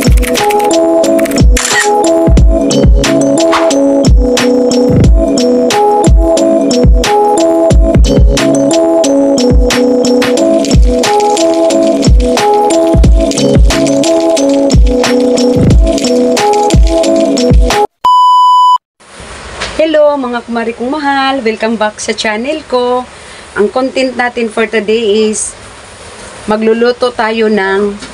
Hello mga kumari kong mahal, welcome back sa channel ko. Ang content natin for today is magluluto tayo ng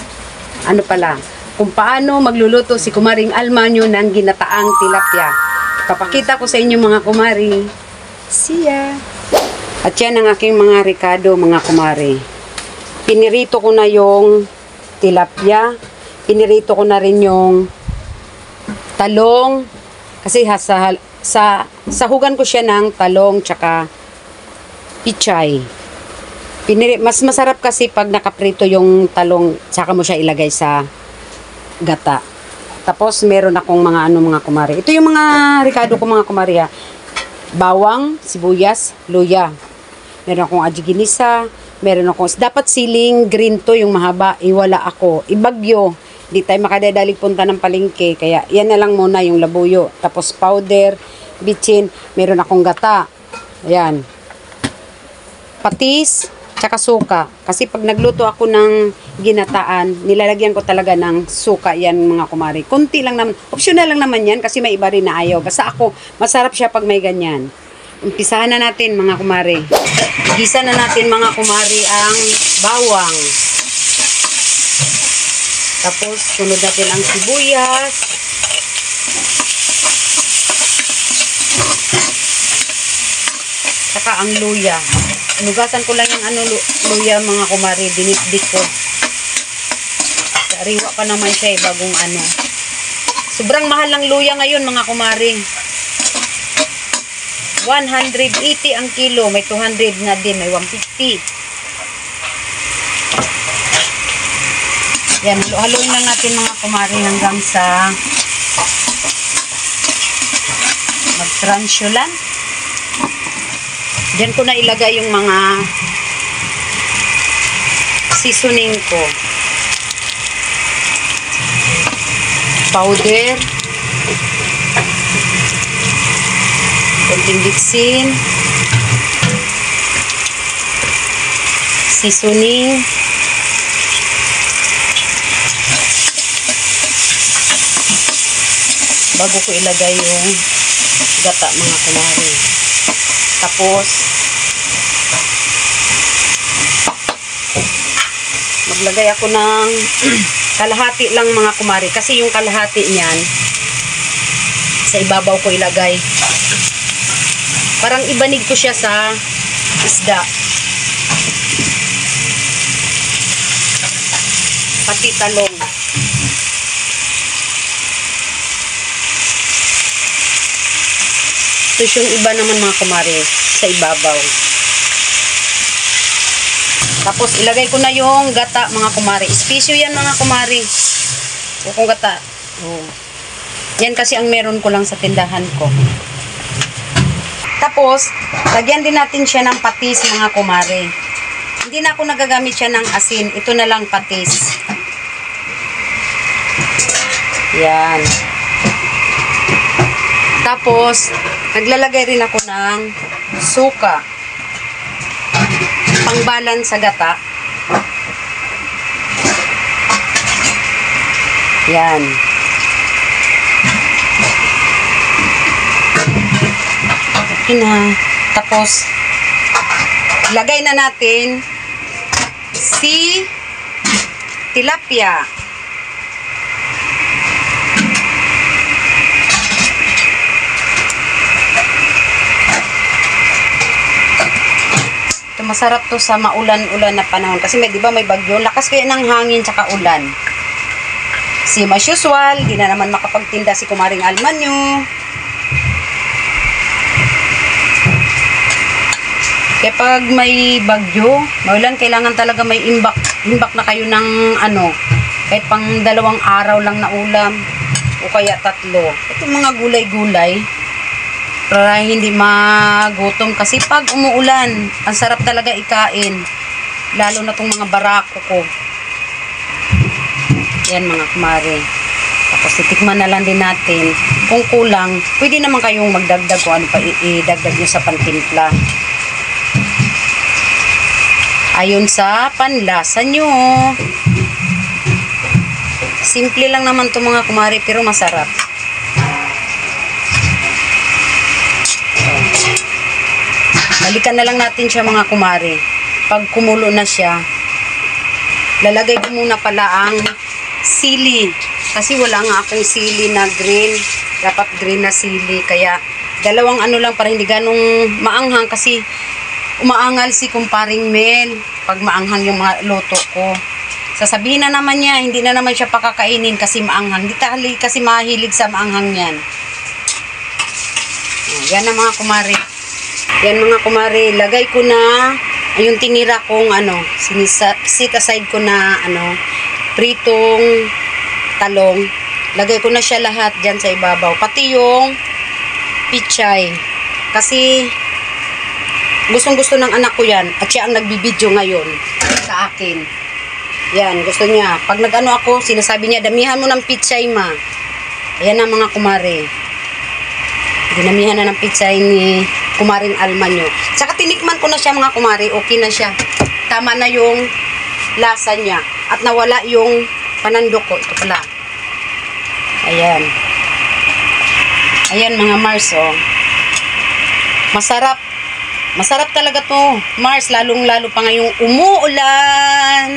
kung paano magluluto si Kumaring Almanyo ng ginataang tilapia. Papakita ko sa inyo mga kumari. Siya. At yan ang aking mga rekado mga kumari. Pinirito ko na yung tilapia. Pinirito ko na rin yung talong. Kasi sahugan ko siya ng talong tsaka pichay. Mas masarap kasi pag nakaprito yung talong tsaka mo siya ilagay sa gata. Tapos meron akong mga kumari. Ito yung mga rekado ko mga kumari ha. Bawang, sibuyas, luya. Meron akong ajiginisa. Meron akong, dapat siling green to yung mahaba. Iwala ako. Ibagyo. Di tayo makadadalig punta ng palengke. Kaya yan na lang muna yung labuyo. Tapos powder, bitchin. Meron akong gata. Ayan. Patis, tsaka suka. Kasi pag nagluto ako ng ginataan, nilalagyan ko talaga ng suka yan mga kumari. Kunti lang naman. Optional lang naman yan kasi may iba rin na ayaw. Basta ako, masarap siya pag may ganyan. Umpisahan na natin mga kumari. Igisa na natin mga kumari ang bawang. Tapos, sunod natin ang sibuyas. Saka ang luya. Nugasan ko lang yung luya mga kumari. Dinitdik ko. Sariwa pa naman siya bagong Sobrang mahal ng luya ngayon mga kumari. 180 ang kilo. May 200 na din. May 150. Yan. Haluin lang natin mga kumari hanggang sa mag-transyo lang. Diyan ko na ilagay yung mga seasoning ko. Powder. Konting bitsin. Seasoning. Bago ko ilagay yung gata mga kumari. Tapos, maglagay ako ng kalahati lang mga kumari. Kasi yung kalahati niyan, sa ibabaw ko ilagay. Parang ibanig ko siya sa isda. Pati talong. Tapos yung iba naman mga kumari sa ibabaw. Tapos ilagay ko na yung gata mga kumari. Espisyo yan mga kumari. Kung gata. Yan kasi ang meron ko lang sa tindahan ko. Tapos, lagyan din natin siya ng patis mga kumari. Hindi na ako nagagamit siya ng asin. Ito na lang patis. Yan. Tapos, naglalagay rin ako ng suka. Pangbalan sa gata. Yan. Okay na. Tapos, lagay na natin si tilapia. Masarap to sa maulan-ulan na panahon kasi di ba may bagyo, lakas kaya ng hangin tsaka ulan. Same as usual, di na naman makapagtinda si Kumaring Almanyo. Kaya pag may bagyo, maulan, kailangan talaga may imbak na kayo ng kahit pang 2 araw lang na ulam o kaya 3. Itong mga gulay-gulay para hindi magutom kasi pag umuulan ang sarap talaga ikain, lalo na tong mga barako ko. Yan mga kumare. Tapos titikman na lang din natin. Kung kulang, pwede naman kayong magdagdag kung ano pa idagdag nyo sa pantimpla. Ayon sa panlasa nyo. Simple lang naman to mga kumare, pero masarap. Balikan na lang natin siya mga kumare. Pag kumulo na siya, lalagay ko muna pala ang sili. Kasi wala nga akong sili na green. Dapat green na sili. Kaya dalawang ano lang para hindi ganong maanghang. Kasi umaangal si kumparing Mel pag maanghang yung mga luto ko. Sasabihin na naman niya, hindi na naman siya pakakainin kasi maanghang. Hindi kasi mahilig sa maanghang yan. Yan na mga kumare. Yan mga kumare. Lagay ko na yung tinira kong sit aside ko na pritong talong. Lagay ko na siya lahat dyan sa ibabaw. Pati yung pichay. Kasi gustong-gusto ng anak ko yan. At siya ang nagbibideo ngayon sa akin. Yan, gusto niya. Pag nag-ano ako, sinasabi niya, damihan mo ng pichay ma. Ayan na mga kumare. Dinamihan na ng pichay ni kumaring Alma nyo. Tsaka tinikman ko na siya mga kumare. Okay na siya. Tama na yung lasa niya. At nawala yung panandok ko. Ito pala. Ayan. Ayan mga Mars, oh. Masarap. Masarap talaga to, Mars. Lalong-lalo pa ngayong umuulan.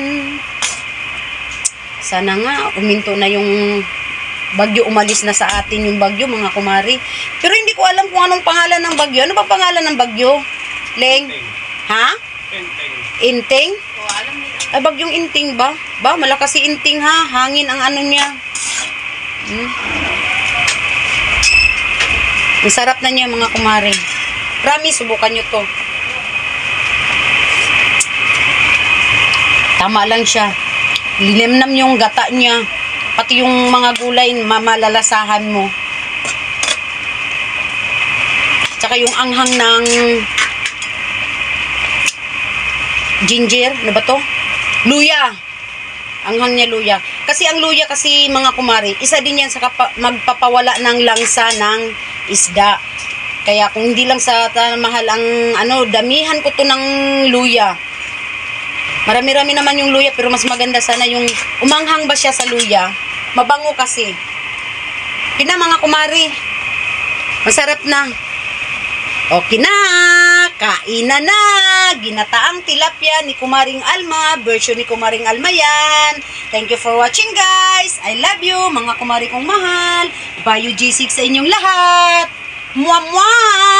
Sana nga, uminto na yung bagyo. Umalis na sa atin yung bagyo, mga kumari. Pero hindi ko alam kung anong pangalan ng bagyo. Ano ba pangalan ng bagyo? Leng? Inting. Ha? Inting. Inting? O, alam nila. Ay, bagyong Inting ba? Ba, malakas si Inting ha. Hangin ang ano niya. Ang sarap na niya mga kumare. Promise, subukan nyo to. Tama lang siya. Lilimnam yung gata niya. Pati yung mga gulay, mamalalasahan mo. Tsaka yung anghang ng ginger, ano ba to? Luya. Anghang niya luya. Kasi ang luya kasi mga kumari, isa din yan sa magpapawala ng langsa ng isda. Kaya kung hindi lang sa mahal ang damihan ko to ng luya. Marami-rami naman yung luya, pero mas maganda sana yung umanghang ba siya sa luya. Mabango kasi. Pina mga kumari. Masarap na. Okay na. Kainan na. Ginataang tilapia ni Kumaring Alma. Version ni Kumaring Alma yan. Thank you for watching guys. I love you mga kumari kong mahal. Bayo G6 sa inyong lahat. Mwah mwah.